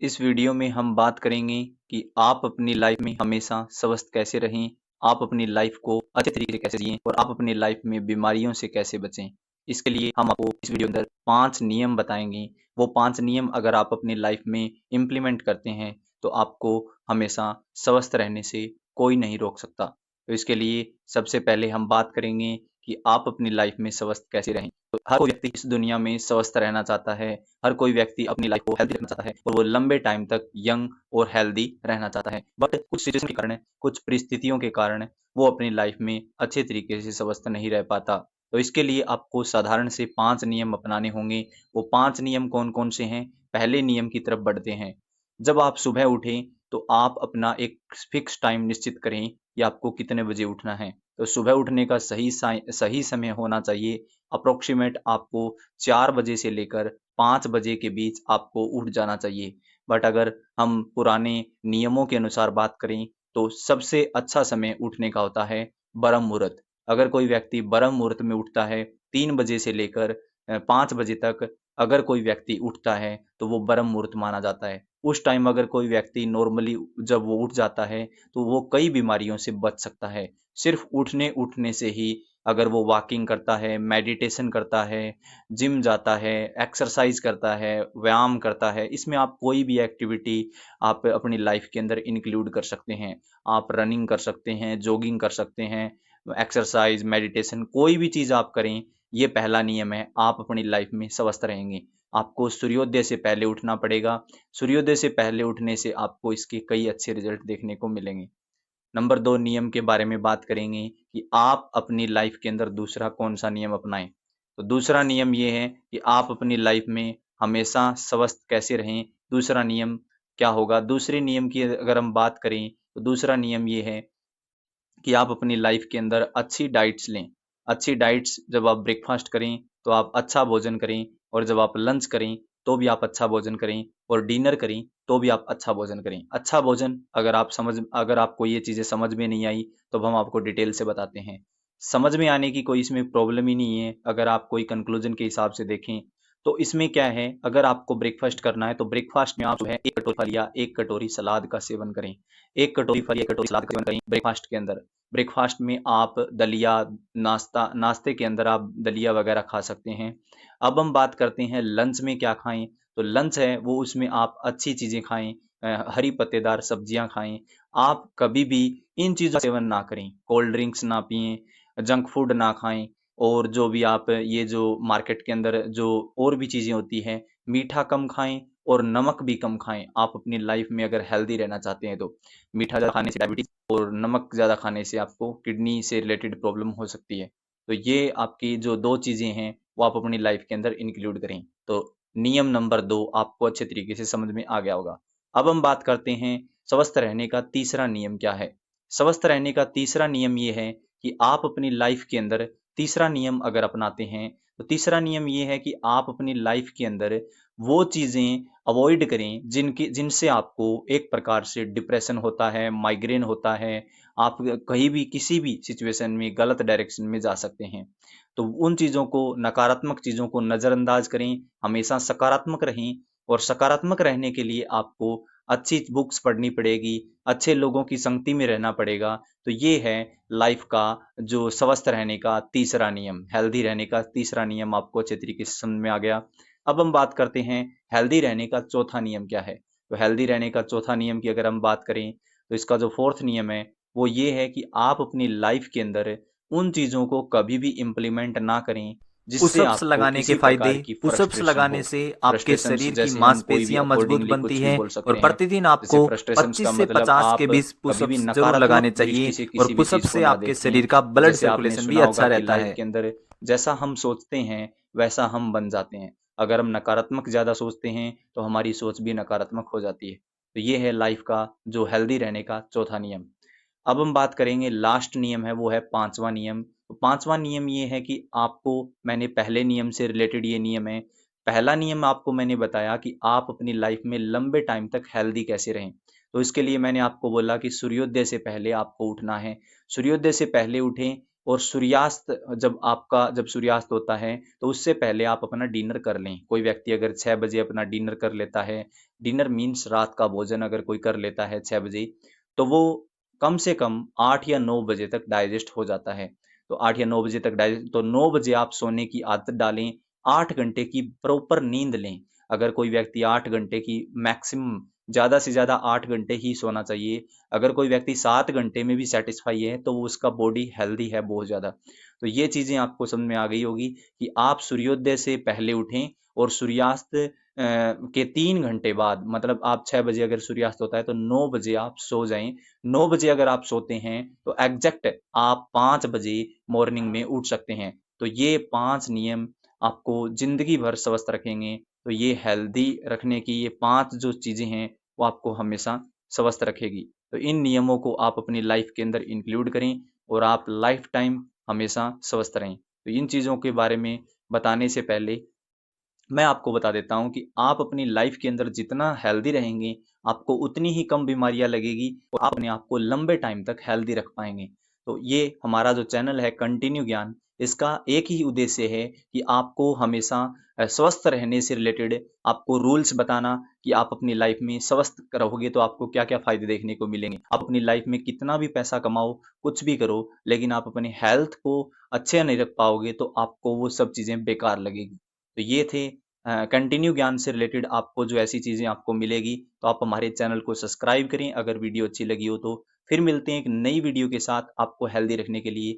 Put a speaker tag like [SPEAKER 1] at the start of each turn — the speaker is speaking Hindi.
[SPEAKER 1] इस वीडियो में हम बात करेंगे कि आप अपनी लाइफ में हमेशा स्वस्थ कैसे रहें, आप अपनी लाइफ को अच्छे तरीके से कैसे जिएं और आप अपनी लाइफ में बीमारियों से कैसे बचें। इसके लिए हम आपको इस वीडियो के अंदर 5 नियम बताएंगे। वो 5 नियम अगर आप अपनी लाइफ में इम्प्लीमेंट करते हैं तो आपको हमेशा स्वस्थ रहने से कोई नहीं रोक सकता। तो इसके लिए सबसे पहले हम बात करेंगे कि आप अपनी लाइफ में स्वस्थ कैसे रहें। तो हर कोई व्यक्ति इस दुनिया में स्वस्थ रहना चाहता है। हर कोई व्यक्ति अपनी लाइफ को हेल्दी रखना चाहता है और वो लंबे टाइम तक यंग और हेल्दी रहना चाहता है। बट कुछ सिचुएशन के कारण, कुछ परिस्थितियों के कारण वो अपनी लाइफ में अच्छे तरीके से स्वस्थ नहीं रह पाता। तो इसके लिए आपको साधारण से 5 नियम अपनाने होंगे। वो 5 नियम कौन-कौन से हैं? पहले नियम की तरफ बढ़ते हैं। जब आप सुबह उठें तो आप अपना एक फिक्स टाइम निश्चित करें कि आपको कितने बजे उठना है। तो सुबह उठने का सही समय होना चाहिए। अप्रोक्सीमेट आपको 4 बजे से लेकर 5 बजे के बीच आपको उठ जाना चाहिए। बट अगर हम पुराने नियमों के अनुसार बात करें तो सबसे अच्छा समय उठने का होता है ब्रह्म मुहूर्त। अगर कोई व्यक्ति ब्रह्म मुहूर्त में उठता है 3 बजे से लेकर 5 बजे तक अगर कोई व्यक्ति उठता है तो वो ब्रह्म मुहूर्त माना जाता है। उस टाइम अगर कोई व्यक्ति नॉर्मली जब वो उठ जाता है तो वो कई बीमारियों से बच सकता है। सिर्फ उठने से ही अगर वो वॉकिंग करता है, मेडिटेशन करता है, जिम जाता है, एक्सरसाइज करता है, व्यायाम करता है, इसमें आप कोई भी एक्टिविटी आप अपनी लाइफ के अंदर इंक्लूड कर सकते हैं। आप रनिंग कर सकते हैं, जॉगिंग कर सकते हैं, एक्सरसाइज, मेडिटेशन कोई भी चीज़ आप करें, ये पहला नियम है, आप अपनी लाइफ में स्वस्थ रहेंगे। आपको सूर्योदय से पहले उठना पड़ेगा। सूर्योदय से पहले उठने से आपको इसके कई अच्छे रिजल्ट देखने को मिलेंगे। नंबर 2 नियम के बारे में बात करेंगे कि आप अपनी लाइफ के अंदर दूसरा कौन-सा नियम अपनाएँ। तो दूसरा नियम ये है कि आप अपनी लाइफ में हमेशा स्वस्थ कैसे रहें। दूसरा नियम क्या होगा? दूसरे नियम की अगर हम बात करें तो दूसरा नियम ये है कि आप अपनी लाइफ के अंदर अच्छी डाइट्स लें। अच्छी डाइट्स जब आप ब्रेकफ़ास्ट करें, तो आप अच्छा भोजन करें और जब आप लंच करें, तो भी आप अच्छा भोजन करें और डिनर करें, तो भी आप अच्छा भोजन करें। अच्छा भोजन अगर आपको ये चीज़ें समझ में नहीं आई, तो अब हम आपको डिटेल से बताते हैं। समझ में आने की कोई इसमें प्रॉब्लम ही नहीं है, अगर आप कोई कंक्लूज़न के हिसाब से देखें, तो इसमें क्या है, अगर आपको ब्रेकफ़ास्ट करना है, तो ब्रेकफ़ास्ट में आप जो है 1 कटोरी फल या 1 कटोरी सलाद का सेवन करें। 1 कटोरी फल या 1 कटोरी सलाद का सेवन करें ब्रेकफ़ास्ट के अंदर। ब्रेकफ़ास्ट में आप दलिया नाश्ते के अंदर आप दलिया वगैरह खा सकते हैं। अब हम बात करते हैं लंच में क्या खाएँ? तो लंच है वो उसमें आप अच्छी चीज़ें खाएँ, हरी पत्तेदार सब्जियाँ खाएँ। आप कभी भी इन चीज़ों का सेवन ना करें, कोल्ड ड्रिंक्स ना पिएँ, जंक फूड ना खाएँ और जो भी आप ये जो मार्केट के अंदर जो और भी चीज़ें होती हैं, मीठा कम खाएँ और नमक भी कम खाएँ। आप अपनी लाइफ़ में अगर हेल्दी रहना चाहते हैं तो। मीठा ज़्यादा खाने से डायबिटीज़ और नमक ज़्यादा खाने से आपको किडनी से रिलेटेड प्रॉब्लम हो सकती है। तो ये आपकी जो 2 चीज़ें हैं, वो आप अपनी लाइफ़ के अंदर इंक्लूड करें। तो नियम नंबर 2 आपको अच्छे तरीके से समझ में आ गया होगा। अब हम बात करते हैं स्वस्थ रहने का तीसरा नियम क्या है? स्वस्थ रहने का तीसरा नियम ये है कि आप अपनी लाइफ़ के अंदर तीसरा नियम अगर अपनाते हैं, तो तीसरा नियम ये है कि आप अपनी लाइफ़ के अंदर वो चीज़ें अवॉइड करें जिनसे आपको एक प्रकार से डिप्रेशन होता है, माइग्रेन होता है, आप कहीं भी किसी भी सिचुएशन में गलत डायरेक्शन में जा सकते हैं। तो उन चीज़ों को नकारात्मक चीज़ों को नज़रअंदाज करें, हमेशा सकारात्मक रहें और सकारात्मक रहने के लिए आपको अच्छी बुक्स पढ़नी पड़ेगी, अच्छे लोगों की संगति में रहना पड़ेगा। तो ये है लाइफ़ का जो स्वस्थ रहने का तीसरा नियम, हेल्दी रहने का तीसरा नियम आपको अच्छे तरीके से समझ में आ गया। अब हम बात करते हैं हेल्दी रहने का चौथा नियम क्या है? तो हेल्दी रहने का चौथा नियम की अगर हम बात करें, तो इसका जो 4th नियम है, वो ये है कि आप अपनी लाइफ़ के अंदर उन चीज़ों को कभी भी इम्प्लीमेंट ना करें, जिससे
[SPEAKER 2] पुशअप्स
[SPEAKER 1] आपको
[SPEAKER 2] लगाने के
[SPEAKER 1] किसी
[SPEAKER 2] फायदे।
[SPEAKER 1] प्रकार की
[SPEAKER 2] पुशअप्स
[SPEAKER 1] फ्रस्ट्रेशन
[SPEAKER 2] लगाने
[SPEAKER 1] हो।
[SPEAKER 2] से आपके
[SPEAKER 1] फ्रस्ट्रेशंस
[SPEAKER 2] शरीर की
[SPEAKER 1] जैसे हम कोई भी
[SPEAKER 2] मांसपेशियां मजबूत
[SPEAKER 1] अकॉर्डिंगली
[SPEAKER 2] बनती
[SPEAKER 1] कुछ भी
[SPEAKER 2] हैं
[SPEAKER 1] बोल
[SPEAKER 2] और
[SPEAKER 1] सकते हैं।
[SPEAKER 2] प्रतिदिन
[SPEAKER 1] जैसे
[SPEAKER 2] आपको
[SPEAKER 1] फ्रस्ट्रेशंस
[SPEAKER 2] 25
[SPEAKER 1] का
[SPEAKER 2] से
[SPEAKER 1] मतलब
[SPEAKER 2] 50 के
[SPEAKER 1] आप
[SPEAKER 2] 20
[SPEAKER 1] कभी भी
[SPEAKER 2] पुशअप्स जरूर लगाने
[SPEAKER 1] नकारात्मक
[SPEAKER 2] चाहिए।
[SPEAKER 1] दृष्टि से
[SPEAKER 2] और
[SPEAKER 1] किसी भी
[SPEAKER 2] पुशअप
[SPEAKER 1] चीज़ को
[SPEAKER 2] से
[SPEAKER 1] ना
[SPEAKER 2] आपके
[SPEAKER 1] देखें।
[SPEAKER 2] शरीर का ब्लड
[SPEAKER 1] जैसे आपने
[SPEAKER 2] सर्कुलेशन भी
[SPEAKER 1] सुना
[SPEAKER 2] अच्छा
[SPEAKER 1] होगा कि
[SPEAKER 2] रहता
[SPEAKER 1] लाइफ़
[SPEAKER 2] है।
[SPEAKER 1] के अंदर जैसा हम सोचते हैं, वैसा हम बन जाते हैं। अगर हम नकारात्मक ज़्यादा सोचते हैं, तो हमारी सोच भी नकारात्मक हो जाती है। तो ये है लाइफ़ का जो हेल्दी रहने का चौथा नियम। अब हम बात करेंगे लास्ट नियम है वो है 5वां नियम। तो 5वां नियम ये है कि आपको मैंने पहले नियम से रिलेटेड ये नियम है। पहला नियम आपको मैंने बताया कि आप अपनी लाइफ में लंबे टाइम तक हेल्दी कैसे रहें। तो इसके लिए मैंने आपको बोला कि सूर्योदय से पहले आपको उठना है। सूर्योदय से पहले उठें, और जब सूर्यास्त होता है तो उससे पहले आप अपना डिनर कर लें। कोई व्यक्ति अगर 6 बजे अपना डिनर कर लेता है, डिनर मीन्स रात का भोजन अगर कोई कर लेता है 6 बजे, तो वो कम से कम 8 या 9 बजे तक डाइजेस्ट हो जाता है। तो 8 या 9 बजे तक डाइजेस्ट, तो 9 बजे आप सोने की आदत डालें। 8 घंटे की प्रॉपर नींद लें। अगर कोई व्यक्ति 8 घंटे की मैक्सिमम, ज़्यादा से ज़्यादा 8 घंटे ही सोना चाहिए। अगर कोई व्यक्ति 7 घंटे में भी सेटिस्फाई है तो वो उसका बॉडी हेल्दी है बहुत ज़्यादा। तो ये चीज़ें आपको समझ में आ गई होगी कि आप सूर्योदय से पहले उठें और सूर्यास्त के 3 घंटे बाद, मतलब आप 6 बजे अगर सूर्यास्त होता है तो 9 बजे आप सो जाएं। 9 बजे अगर आप सोते हैं तो एग्जैक्ट आप 5 बजे मॉर्निंग में उठ सकते हैं। तो ये 5 नियम आपको जिंदगी भर स्वस्थ रखेंगे। तो ये हेल्दी रखने की ये 5 जो चीज़ें हैं वो आपको हमेशा स्वस्थ रखेगी। तो इन नियमों को आप अपनी लाइफ के अंदर इंक्लूड करें और आप लाइफ टाइम हमेशा स्वस्थ रहें। तो इन चीज़ों के बारे में बताने से पहले मैं आपको बता देता हूँ कि आप अपनी लाइफ के अंदर जितना हेल्दी रहेंगे, आपको उतनी ही कम बीमारियां लगेगी और आप अपने आप को लंबे टाइम तक हेल्दी रख पाएंगे। तो ये हमारा जो चैनल है कंटिन्यू ज्ञान, इसका एक ही उद्देश्य है कि आपको हमेशा स्वस्थ रहने से रिलेटेड आपको रूल्स बताना कि आप अपनी लाइफ में स्वस्थ रहोगे तो आपको क्या क्या फायदे देखने को मिलेंगे। आप अपनी लाइफ में कितना भी पैसा कमाओ, कुछ भी करो, लेकिन आप अपने हेल्थ को अच्छे नहीं रख पाओगे तो आपको वो सब चीज़ें बेकार लगेगी। तो ये थे कंटिन्यू ज्ञान से रिलेटेड आपको जो ऐसी चीज़ें आपको मिलेगी। तो आप हमारे चैनल को सब्सक्राइब करें अगर वीडियो अच्छी लगी हो तो। फिर मिलते हैं एक नई वीडियो के साथ आपको हेल्दी रखने के लिए।